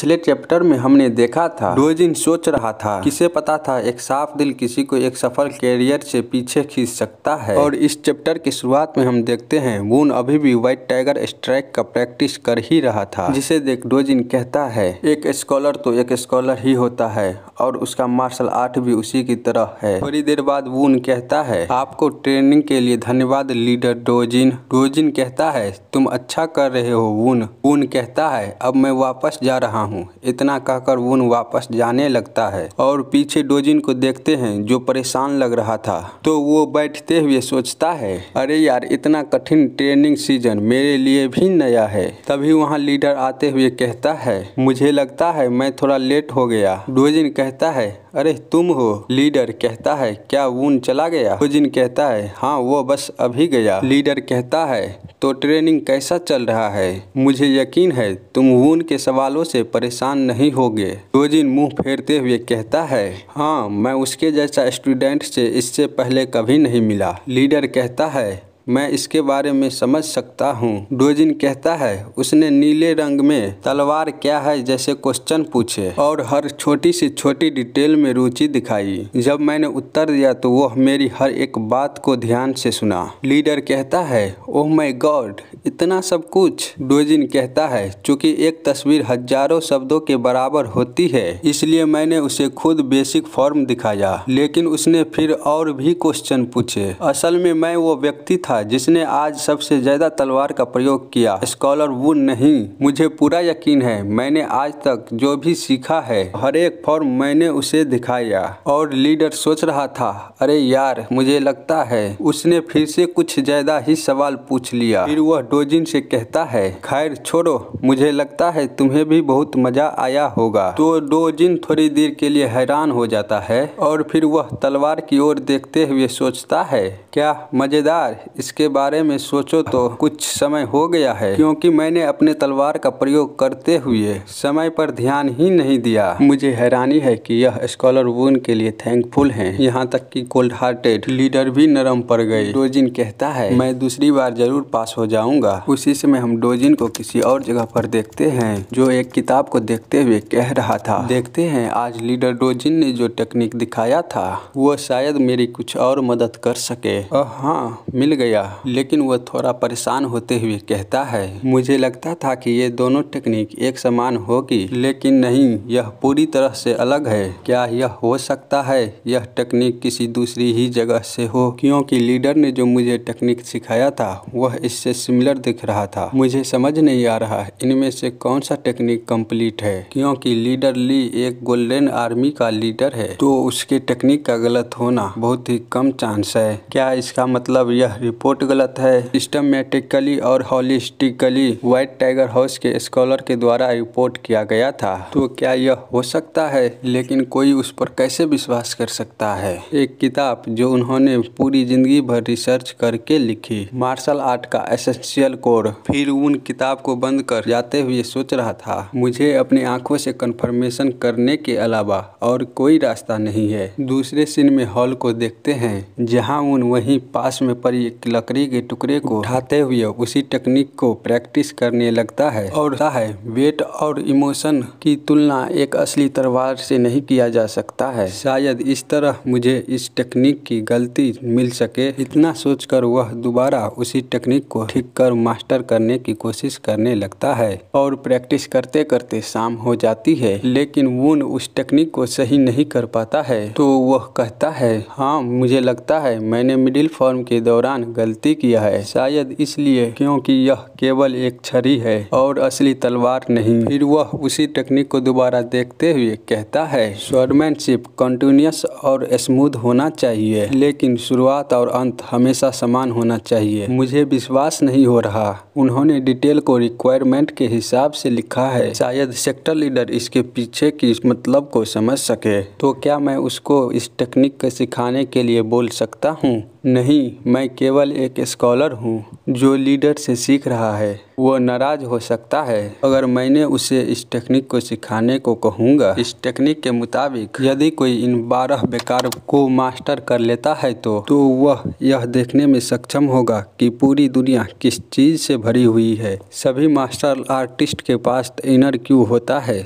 पिछले चैप्टर में हमने देखा था डोजिन सोच रहा था, किसे पता था एक साफ दिल किसी को एक सफल कैरियर से पीछे खींच सकता है। और इस चैप्टर की शुरुआत में हम देखते हैं वून अभी भी व्हाइट टाइगर स्ट्राइक का प्रैक्टिस कर ही रहा था, जिसे देख डोजिन कहता है एक स्कॉलर तो एक स्कॉलर ही होता है और उसका मार्शल आर्ट भी उसी की तरह है। थोड़ी देर बाद वून कहता है आपको ट्रेनिंग के लिए धन्यवाद लीडर डोजिन। डोजिन कहता है तुम अच्छा कर रहे हो वून। वून कहता है अब मैं वापस जा रहा हूँ। इतना कहकर वून वापस जाने लगता है और पीछे डोजिन को देखते हैं जो परेशान लग रहा था। तो वो बैठते हुए सोचता है अरे यार इतना कठिन ट्रेनिंग सीजन मेरे लिए भी नया है। तभी वहाँ लीडर आते हुए कहता है मुझे लगता है मैं थोड़ा लेट हो गया। डोजिन कहता है अरे तुम हो। लीडर कहता है क्या वून चला गया? डोजिन कहता है हाँ वो बस अभी गया। लीडर कहता है तो ट्रेनिंग कैसा चल रहा है? मुझे यकीन है तुम वून के सवालों से परेशान नहीं होगे। डोजिन मुंह फेरते हुए कहता है हाँ मैं उसके जैसा स्टूडेंट से इससे पहले कभी नहीं मिला। लीडर कहता है मैं इसके बारे में समझ सकता हूँ। डोजिन कहता है उसने नीले रंग में तलवार क्या है जैसे क्वेश्चन पूछे और हर छोटी से छोटी डिटेल में रुचि दिखाई। जब मैंने उत्तर दिया तो वह मेरी हर एक बात को ध्यान से सुना। लीडर कहता है ओह माय गॉड इतना सब कुछ? डोजिन कहता है चूंकि एक तस्वीर हजारों शब्दों के बराबर होती है इसलिए मैंने उसे खुद बेसिक फॉर्म दिखाया, लेकिन उसने फिर और भी क्वेश्चन पूछे। असल में मैं वो व्यक्ति था जिसने आज सबसे ज्यादा तलवार का प्रयोग किया, स्कॉलर वून नहीं। मुझे पूरा यकीन है मैंने आज तक जो भी सीखा है हर एक फॉर्म मैंने उसे दिखाया। और लीडर सोच रहा था अरे यार मुझे लगता है उसने फिर से कुछ ज्यादा ही सवाल पूछ लिया। फिर वह डोजिन से कहता है खैर छोड़ो, मुझे लगता है तुम्हें भी बहुत मजा आया होगा। तो डोजिन थोड़ी देर के लिए हैरान हो जाता है और फिर वह तलवार की ओर देखते हुए सोचता है क्या मजेदार। इसके बारे में सोचो तो कुछ समय हो गया है क्योंकि मैंने अपने तलवार का प्रयोग करते हुए समय पर ध्यान ही नहीं दिया। मुझे हैरानी है कि यह स्कॉलर वून के लिए थैंकफुल हैं, यहाँ तक कि कोल्ड हार्टेड लीडर भी नरम पड़ गए। डोजिन कहता है मैं दूसरी बार जरूर पास हो जाऊंगा। उसी समय हम डोजिन को किसी और जगह पर देखते हैं जो एक किताब को देखते हुए कह रहा था देखते हैं आज लीडर डोजिन ने जो टेक्निक दिखाया था वो शायद मेरी कुछ और मदद कर सके। हाँ मिल गया। लेकिन वह थोड़ा परेशान होते हुए कहता है मुझे लगता था कि ये दोनों टेक्निक एक समान होगी लेकिन नहीं, यह पूरी तरह से अलग है। क्या यह हो सकता है यह टेक्निक किसी दूसरी ही जगह से हो? क्योंकि लीडर ने जो मुझे टेक्निक सिखाया था वह इससे सिमिलर दिख रहा था। मुझे समझ नहीं आ रहा इनमें से कौन सा टेक्निक कंप्लीट है। क्योंकि लीडर ली एक गोल्डन आर्मी का लीडर है तो उसके टेक्निक का गलत होना बहुत ही कम चांस है। क्या इसका मतलब यह रिपोर्ट गलत है? सिस्टमैटिकली और हॉलिस्टिकली व्हाइट टाइगर हाउस के स्कॉलर के द्वारा रिपोर्ट किया गया था तो क्या यह हो सकता है? लेकिन कोई उस पर कैसे विश्वास कर सकता है? एक किताब जो उन्होंने पूरी जिंदगी भर रिसर्च करके लिखी, मार्शल आर्ट का एसेंशियल कोड। फिर उन किताब को बंद कर जाते हुए सोच रहा था मुझे अपनी आंखों से कंफर्मेशन करने के अलावा और कोई रास्ता नहीं है। दूसरे सीन में हॉल को देखते हैं जहां उन वहीं पास में पड़ी एक लकड़ी के टुकड़े को उठाते हुए उसी टेक्निक को प्रैक्टिस करने लगता है और वेट और इमोशन की तुलना एक असली तलवार से नहीं किया जा सकता है। शायद इस तरह मुझे इस टेक्निक की गलती मिल सके। इतना सोचकर वह दोबारा उसी टेक्निक को ठीक कर मास्टर करने की कोशिश करने लगता है और प्रैक्टिस करते करते शाम हो जाती है लेकिन वून उस टेक्निक को सही नहीं कर पाता है। तो वह कहता है हाँ मुझे लगता है मैंने मिडिल फॉर्म के दौरान गलती किया है, शायद इसलिए क्योंकि यह केवल एक छड़ी है और असली तलवार नहीं। फिर वह उसी टेक्निक को दोबारा देखते हुए कहता है स्वॉर्डमैनशिप कंटिन्यूअस और स्मूथ होना चाहिए लेकिन शुरुआत और अंत हमेशा समान होना चाहिए। मुझे विश्वास नहीं हो रहा उन्होंने डिटेल को रिक्वायरमेंट के हिसाब से लिखा है। शायद सेक्टर लीडर इसके पीछे की मतलब को समझ सके। तो क्या मैं उसको इस टेक्निक को सिखाने के लिए बोल सकता हूँ? नहीं, मैं केवल एक स्कॉलर हूँ जो लीडर से सीख रहा है। वो नाराज हो सकता है अगर मैंने उसे इस टेक्निक को सिखाने को कहूँगा। इस टेक्निक के मुताबिक यदि कोई इन 12 बेकार को मास्टर कर लेता है तो वह यह देखने में सक्षम होगा कि पूरी दुनिया किस चीज़ से भरी हुई है। सभी मास्टर आर्टिस्ट के पास इनर क्यू होता है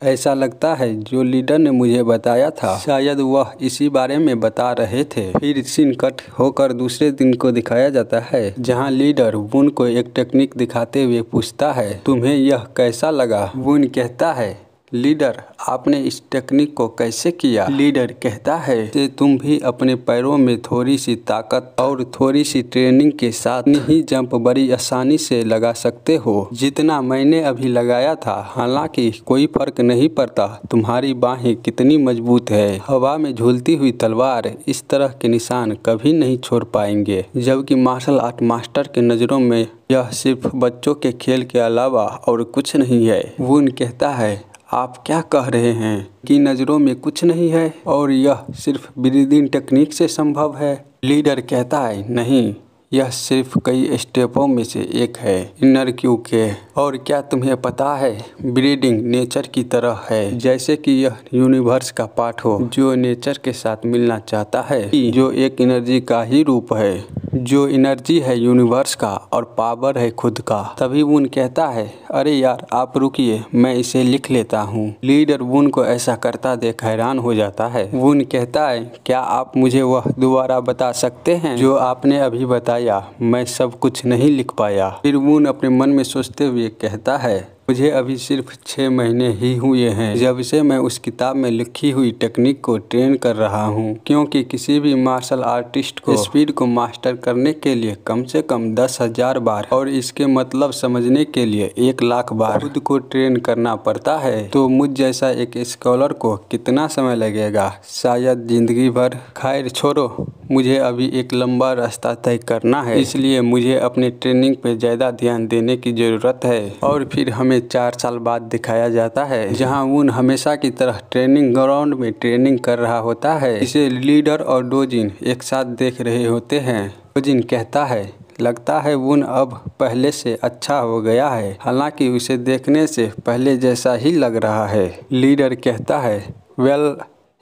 ऐसा लगता है जो लीडर ने मुझे बताया था शायद वह इसी बारे में बता रहे थे। फिर सीन कट होकर दूसरे दिन को दिखाया जाता है जहां लीडर वुन को एक टेक्निक दिखाते हुए पूछता है, तुम्हें यह कैसा लगा? वुन कहता है, लीडर आपने इस टेक्निक को कैसे किया? लीडर कहता है कि तुम भी अपने पैरों में थोड़ी सी ताकत और थोड़ी सी ट्रेनिंग के साथ ही जंप बड़ी आसानी से लगा सकते हो जितना मैंने अभी लगाया था। हालांकि कोई फर्क नहीं पड़ता तुम्हारी बाहें कितनी मजबूत है। हवा में झूलती हुई तलवार इस तरह के निशान कभी नहीं छोड़ पाएंगे। जबकि मार्शल आर्ट मास्टर के नज़रों में यह सिर्फ बच्चों के खेल के अलावा और कुछ नहीं है। वुन कहता है, आप क्या कह रहे हैं कि नज़रों में कुछ नहीं है और यह सिर्फ ब्रीदिंग टेक्निक से संभव है? लीडर कहता है, नहीं, यह सिर्फ कई स्टेपों में से एक है, इनर क्यू के। और क्या तुम्हें पता है ब्रीडिंग नेचर की तरह है, जैसे कि यह यूनिवर्स का पार्ट हो जो नेचर के साथ मिलना चाहता है, जो एक एनर्जी का ही रूप है, जो एनर्जी है यूनिवर्स का और पावर है खुद का। तभी वुन कहता है, अरे यार आप रुकिए, मैं इसे लिख लेता हूँ। लीडर वुन को ऐसा करता देख हैरान हो जाता है। वुन कहता है, क्या आप मुझे वह दोबारा बता सकते हैं जो आपने अभी बताया? मैं सब कुछ नहीं लिख पाया। फिर वुन अपने मन में सोचते हुए कहता है, मुझे अभी सिर्फ 6 महीने ही हुए हैं जब से मैं उस किताब में लिखी हुई टेक्निक को ट्रेन कर रहा हूँ, क्योंकि किसी भी मार्शल आर्टिस्ट को स्पीड को मास्टर करने के लिए कम से कम 10,000 बार और इसके मतलब समझने के लिए 1,00,000 बार खुद को ट्रेन करना पड़ता है। तो मुझ जैसा एक स्कॉलर को कितना समय लगेगा? शायद जिंदगी भर। खैर छोड़ो, मुझे अभी एक लंबा रास्ता तय करना है, इसलिए मुझे अपनी ट्रेनिंग पे ज़्यादा ध्यान देने की ज़रूरत है। और फिर हमें 4 साल बाद दिखाया जाता है जहां वुन हमेशा की तरह ट्रेनिंग ग्राउंड में ट्रेनिंग कर रहा होता है। इसे लीडर और डोजिन एक साथ देख रहे होते हैं। डोजिन कहता है, लगता है वुन अब पहले से अच्छा हो गया है, हालांकि उसे देखने से पहले जैसा ही लग रहा है। लीडर कहता है, वेल,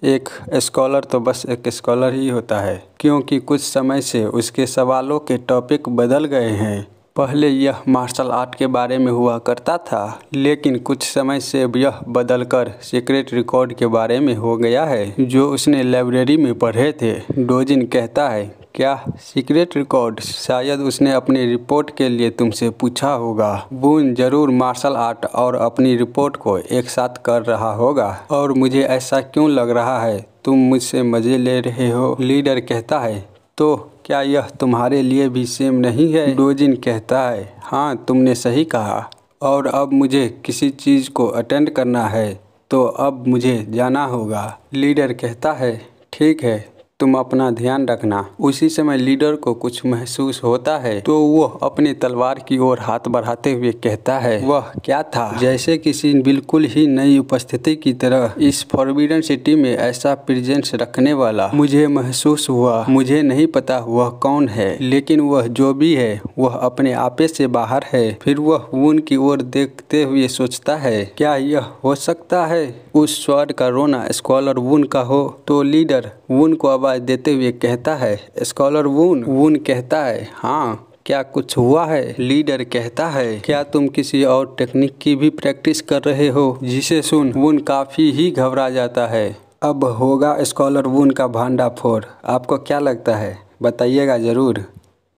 एक स्कॉलर तो बस एक स्कॉलर ही होता है, क्योंकि कुछ समय से उसके सवालों के टॉपिक बदल गए हैं। पहले यह मार्शल आर्ट के बारे में हुआ करता था, लेकिन कुछ समय से यह बदलकर सीक्रेट रिकॉर्ड के बारे में हो गया है जो उसने लाइब्रेरी में पढ़े थे। डोजिन कहता है, क्या सीक्रेट रिकॉर्ड? शायद उसने अपनी रिपोर्ट के लिए तुमसे पूछा होगा। वुन जरूर मार्शल आर्ट और अपनी रिपोर्ट को एक साथ कर रहा होगा। और मुझे ऐसा क्यों लग रहा है तुम मुझसे मजे ले रहे हो? लीडर कहता है, तो क्या यह तुम्हारे लिए भी सेम नहीं है? डोजिन कहता है, हाँ तुमने सही कहा। और अब मुझे किसी चीज़ को अटेंड करना है, तो अब मुझे जाना होगा। लीडर कहता है, ठीक है, तुम अपना ध्यान रखना। उसी समय लीडर को कुछ महसूस होता है तो वह अपनी तलवार की ओर हाथ बढ़ाते हुए कहता है, वह क्या था? जैसे किसी बिल्कुल ही नई उपस्थिति की तरह इस फॉरबिडन सिटी में ऐसा प्रेजेंस रखने वाला मुझे महसूस हुआ। मुझे नहीं पता वह कौन है, लेकिन वह जो भी है वह अपने आपे से बाहर है। फिर वह वुन की ओर देखते हुए सोचता है, क्या यह हो सकता है उस स्वर का रोना स्कॉलर वुन का हो? तो लीडर वुन को आवाज देते हुए कहता है, स्कॉलर वुन। वुन कहता है, हाँ क्या कुछ हुआ है? लीडर कहता है, क्या तुम किसी और टेक्निक की भी प्रैक्टिस कर रहे हो? जिसे सुन वुन काफ़ी ही घबरा जाता है। अब होगा स्कॉलर वुन का भांडाफोड़। आपको क्या लगता है? बताइएगा ज़रूर।